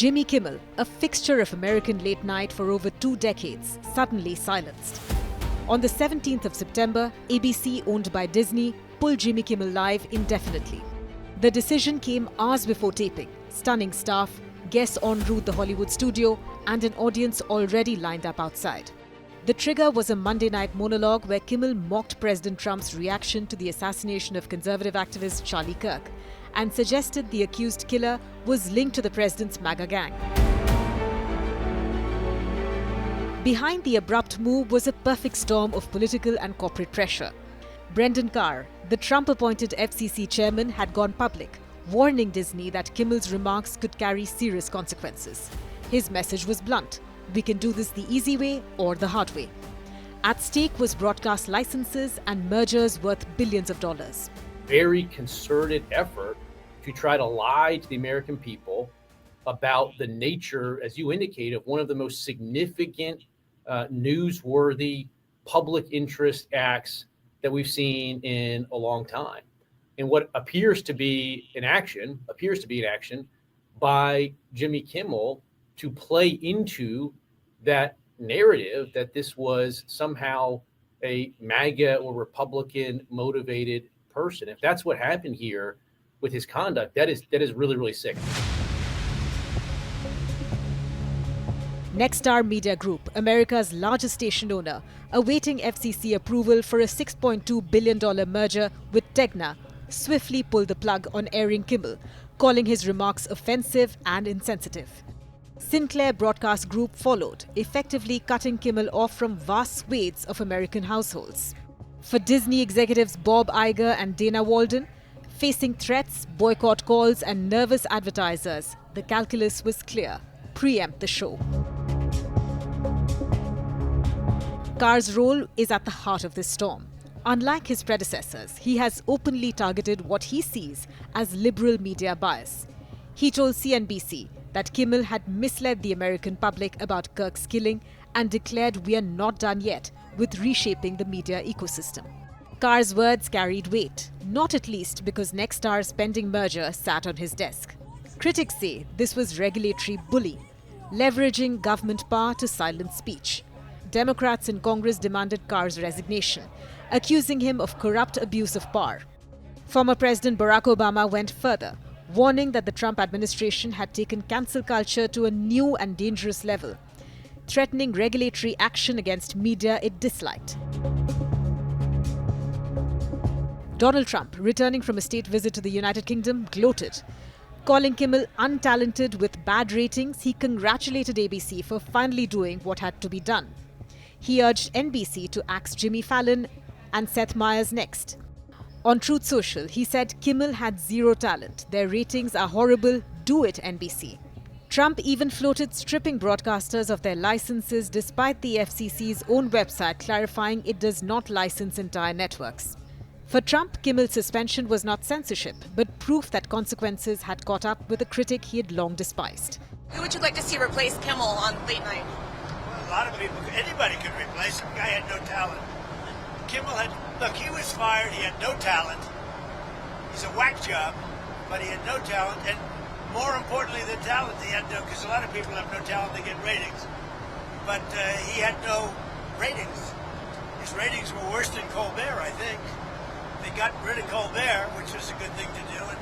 Jimmy Kimmel, a fixture of American late night for over 2 decades, suddenly silenced. On the 17th of September, ABC, owned by Disney, pulled Jimmy Kimmel live indefinitely. The decision came hours before taping, stunning staff, guests en route the Hollywood studio, and an audience already lined up outside. The trigger was a Monday night monologue where Kimmel mocked President Trump's reaction to the assassination of conservative activist Charlie Kirk and suggested the accused killer was linked to the president's MAGA gang. Behind the abrupt move was a perfect storm of political and corporate pressure. Brendan Carr, the Trump-appointed FCC chairman, had gone public, warning Disney that Kimmel's remarks could carry serious consequences. His message was blunt: we can do this the easy way or the hard way. At stake was broadcast licenses and mergers worth billions of dollars. Very concerted effort to try to lie to the American people about the nature, as you indicate, of one of the most significant, newsworthy public interest acts that we've seen in a long time. And what appears to be an action by Jimmy Kimmel to play into that narrative that this was somehow a MAGA or Republican motivated person. If that's what happened here with his conduct, that is really, really sick. Nexstar Media Group, America's largest station owner, awaiting FCC approval for a $6.2 billion merger with Tegna, swiftly pulled the plug on airing Kimmel, calling his remarks offensive and insensitive. Sinclair Broadcast Group followed, effectively cutting Kimmel off from vast swathes of American households. For Disney executives Bob Iger and Dana Walden, facing threats, boycott calls, and nervous advertisers, the calculus was clear: preempt the show. Carr's role is at the heart of this storm. Unlike his predecessors, he has openly targeted what he sees as liberal media bias. He told CNBC that Kimmel had misled the American public about Kirk's killing and declared we are not done yet with reshaping the media ecosystem. Carr's words carried weight, not at least because Nexstar's pending merger sat on his desk. Critics say this was regulatory bullying, leveraging government power to silence speech. Democrats in Congress demanded Carr's resignation, accusing him of corrupt abuse of power. Former President Barack Obama went further, warning that the Trump administration had taken cancel culture to a new and dangerous level, threatening regulatory action against media it disliked. Donald Trump, returning from a state visit to the United Kingdom, gloated. Calling Kimmel untalented with bad ratings, he congratulated ABC for finally doing what had to be done. He urged NBC to axe Jimmy Fallon and Seth Meyers next. On Truth Social, he said Kimmel had zero talent. Their ratings are horrible. Do it, NBC. Trump even floated stripping broadcasters of their licenses despite the FCC's own website clarifying it does not license entire networks. For Trump, Kimmel's suspension was not censorship, but proof that consequences had caught up with a critic he had long despised. Who would you like to see replace Kimmel on late night? Well, a lot of people, anybody could replace him. The guy had no talent. Kimmel he was fired, he had no talent. He's a whack job, but he had no talent. And more importantly than talent, he had no, because a lot of people have no talent, they get ratings. But he had no ratings. His ratings were worse than Colbert, I think. They got rid of Colbert, which was a good thing to do. And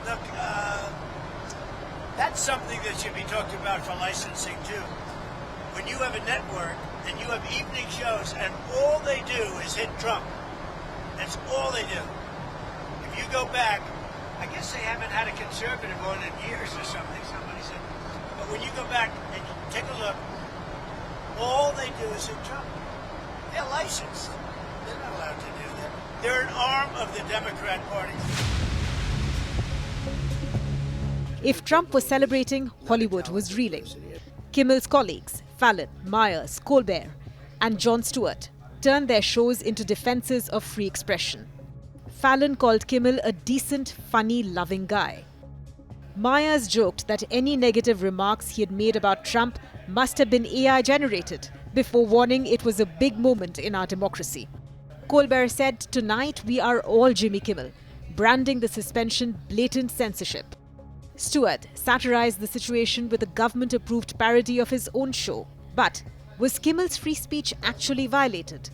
look, that's something that should be talked about for licensing too. When you have a network and you have evening shows and all they do is hit Trump, that's all they do. If you go back, I guess they haven't had a conservative on in years or something, somebody said. But when you go back and you take a look, all they do is hit Trump. They're licensed. They're not allowed to do that. They're an arm of the Democrat Party. If Trump was celebrating, Hollywood was reeling. Kimmel's colleagues, Fallon, Myers, Colbert, and Jon Stewart, turned their shows into defenses of free expression. Fallon called Kimmel a decent, funny, loving guy. Myers joked that any negative remarks he had made about Trump must have been AI-generated, before warning it was a big moment in our democracy. Colbert said, "Tonight we are all Jimmy Kimmel," branding the suspension blatant censorship. Stewart satirized the situation with a government-approved parody of his own show. But was Kimmel's free speech actually violated?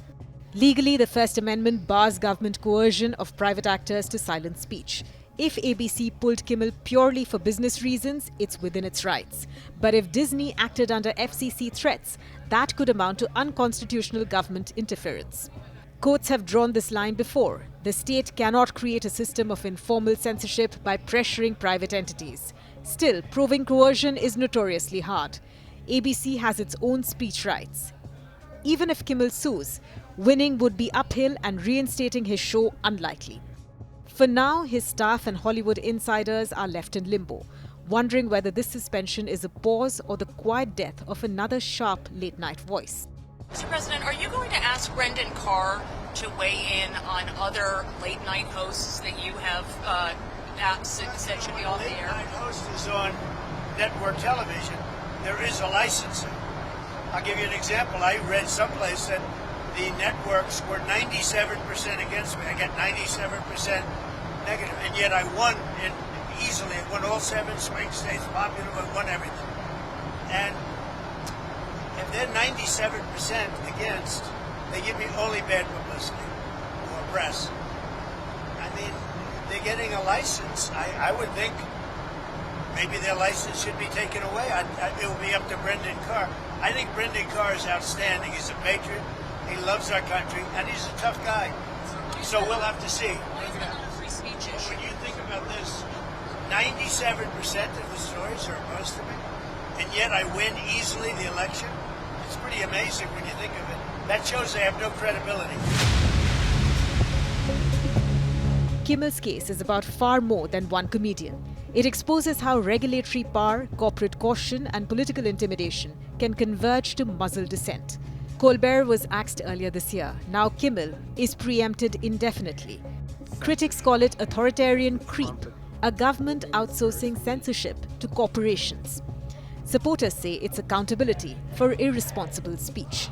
Legally, the First Amendment bars government coercion of private actors to silence speech. If ABC pulled Kimmel purely for business reasons, it's within its rights. But if Disney acted under FCC threats, that could amount to unconstitutional government interference. Courts have drawn this line before. The state cannot create a system of informal censorship by pressuring private entities. Still, proving coercion is notoriously hard. ABC has its own speech rights. Even if Kimmel sues, winning would be uphill and reinstating his show unlikely. For now, his staff and Hollywood insiders are left in limbo, wondering whether this suspension is a pause or the quiet death of another sharp late-night voice. Mr. President, are you going to ask Brendan Carr to weigh in on other late-night hosts that you have said should be off the air? Late-night host is on network television. There is a licensing. I'll give you an example. I read someplace that the networks were 97% against me. I got 97% negative, and yet I won easily. I won all 7 swing states, popular, but won everything. And if they're 97% against, they give me only bad publicity or press. I mean, they're getting a license. I would think maybe their license should be taken away. It will be up to Brendan Carr. I think Brendan Carr is outstanding. He's a patriot. He loves our country, and he's a tough guy. So we'll have to see. Free speech issue. When you think about this, 97% of the stories are opposed to me, and yet I win easily the election. It's pretty amazing when you think of it. That shows they have no credibility. Kimmel's case is about far more than one comedian. It exposes how regulatory power, corporate caution, and political intimidation can converge to muzzle dissent. Colbert was axed earlier this year. Now Kimmel is preempted indefinitely. Critics call it authoritarian creep, a government outsourcing censorship to corporations. Supporters say it's accountability for irresponsible speech.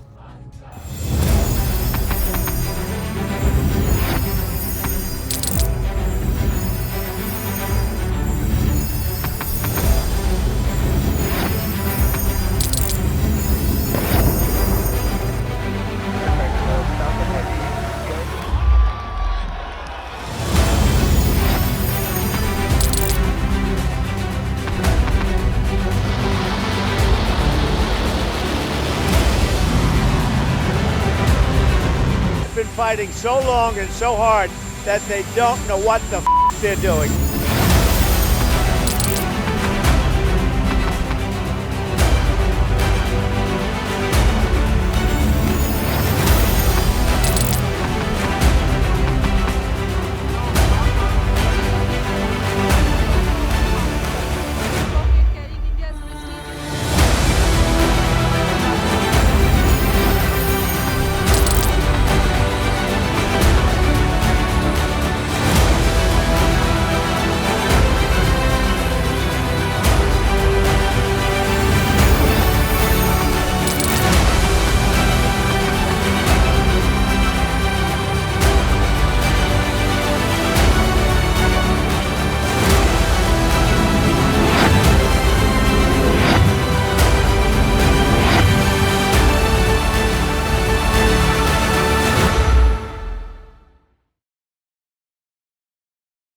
Been fighting so long and so hard that they don't know what the they're doing.